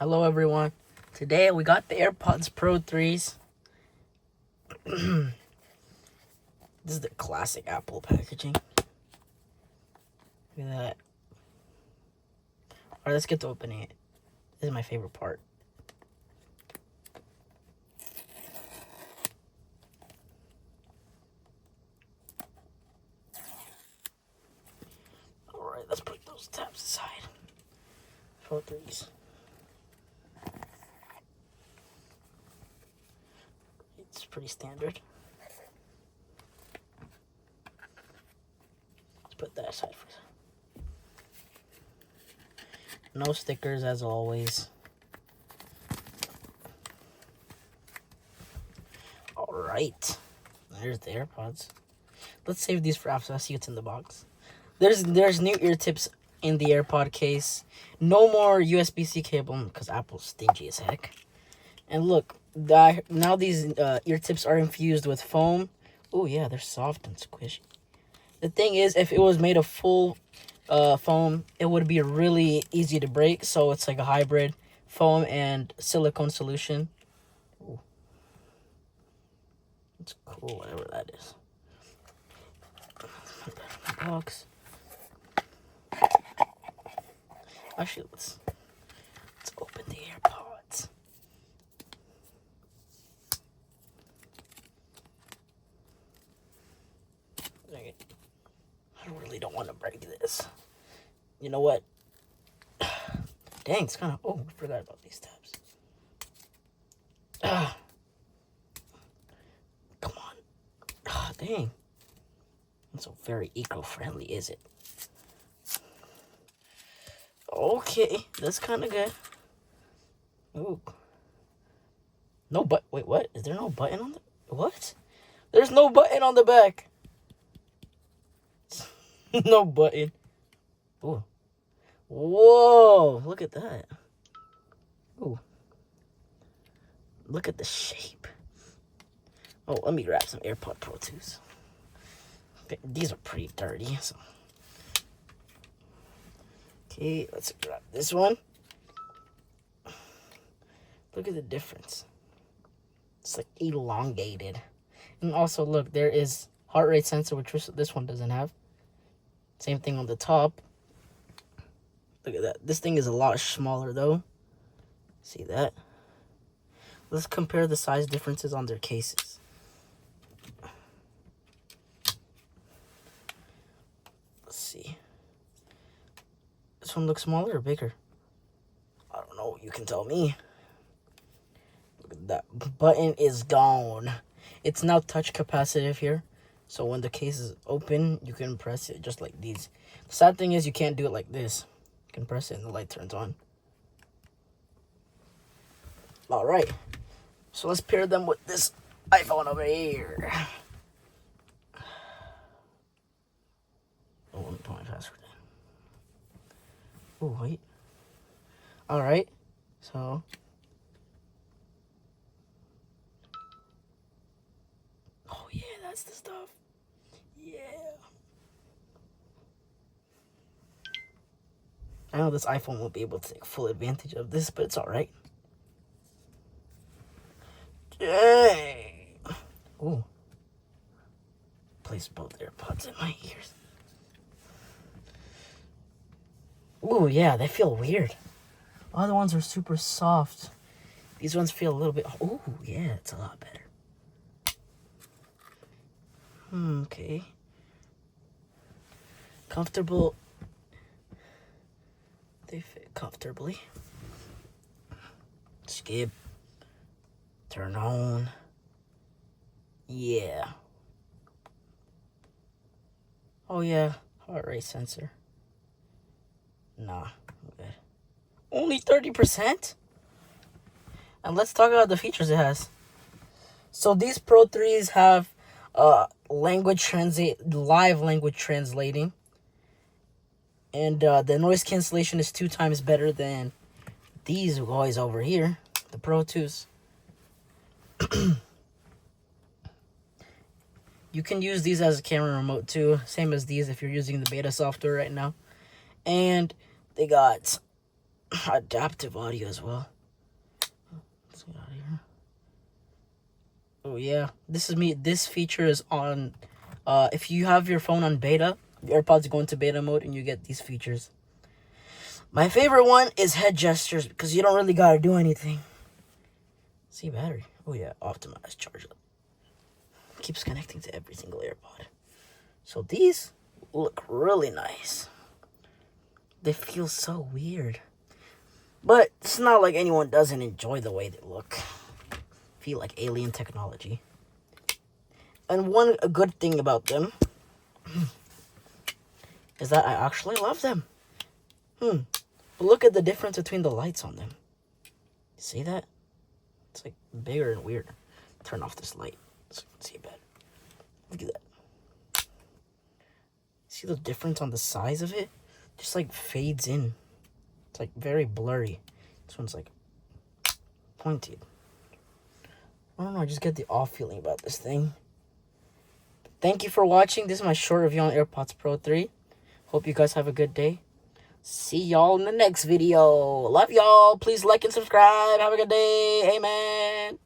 Hello everyone. Today we got the Airpods Pro 3's. This is the classic Apple packaging. Look at that. Alright, let's get to opening it. This is my favorite part. Alright, let's put those tabs aside. Pro 3's. It's pretty standard. Let's put that aside for a second. No stickers as always. Alright. There's the AirPods. Let's save these for after I see what's in the box. There's new ear tips in the AirPod case. No more USB-C cable because Apple's stingy as heck. And look, now these ear tips are infused with foam. Oh yeah, they're soft and squishy. The thing is, if it was made of full foam, it would be really easy to break. So it's like a hybrid foam and silicone solution. Ooh. It's cool, whatever that is. Put that in the box. Actually, let's open the AirPods. Okay. I really don't want to break this. You know what? Dang, it's kind of... Oh, I forgot about these tabs. Come on. Dang. Not so very eco-friendly, is it? Okay, that's kind of good. Ooh. No but. Wait, what? Is there no button on the... What? There's no button on the back. No button. Ooh. Whoa, look at that. Ooh. Look at the shape. Oh, let me grab some AirPod Pro 2's. Okay, these are pretty dirty, so. Okay, let's grab this one. Look at the difference. It's like elongated. And also, look, there is heart rate sensor, which this one doesn't have. Same thing on the top. Look at that. This thing is a lot smaller, though. See that? Let's compare the size differences on their cases. Let's see. This one looks smaller or bigger? I don't know. You can tell me. Look at that. Button is gone. It's now touch capacitive here. So when the case is open, you can press it just like these. The sad thing is you can't do it like this. You can press it and the light turns on. Alright. So let's pair them with this iPhone over here. Oh, put my password in. Oh, wait. Alright. So. Oh, yeah, that's the stuff. Yeah. I know this iPhone won't be able to take full advantage of this, but it's alright. Dang. Ooh. Place both AirPods in my ears. Ooh, yeah, they feel weird. Other ones are super soft. These ones feel a little bit... Ooh, yeah, it's a lot better. Okay. Comfortable. They fit comfortably. Skip. Turn on. Yeah. Oh, yeah. Heart rate sensor. Nah. Okay. Only 30%? And let's talk about the features it has. So these Pro 3's have live language translating. And the noise cancellation is 2 times better than these guys over here, the Pro 2's. You can use these as a camera remote too, same as these if you're using the beta software right now. And they got adaptive audio as well. Let's get out of here. Oh yeah, this is me. This feature is on. If you have your phone on beta, your AirPods go into beta mode, and you get these features. My favorite one is head gestures because you don't really gotta do anything. See battery. Oh yeah, optimized charge. Keeps connecting to every single AirPod. So these look really nice. They feel so weird. But it's not like anyone doesn't enjoy the way they look. Feel like alien technology. And a good thing about them is that I actually love them. But look at the difference between the lights on them. See that? It's like bigger and weirder. Turn off this light so you can see it better. Look at that. See the difference on the size of it? Just like fades in. It's like very blurry. This one's like pointed. I don't know, I just get the off feeling about this thing. Thank you for watching. This is my short review on AirPods Pro 3. Hope you guys have a good day. See y'all in the next video. Love y'all. Please like and subscribe. Have a good day. Amen.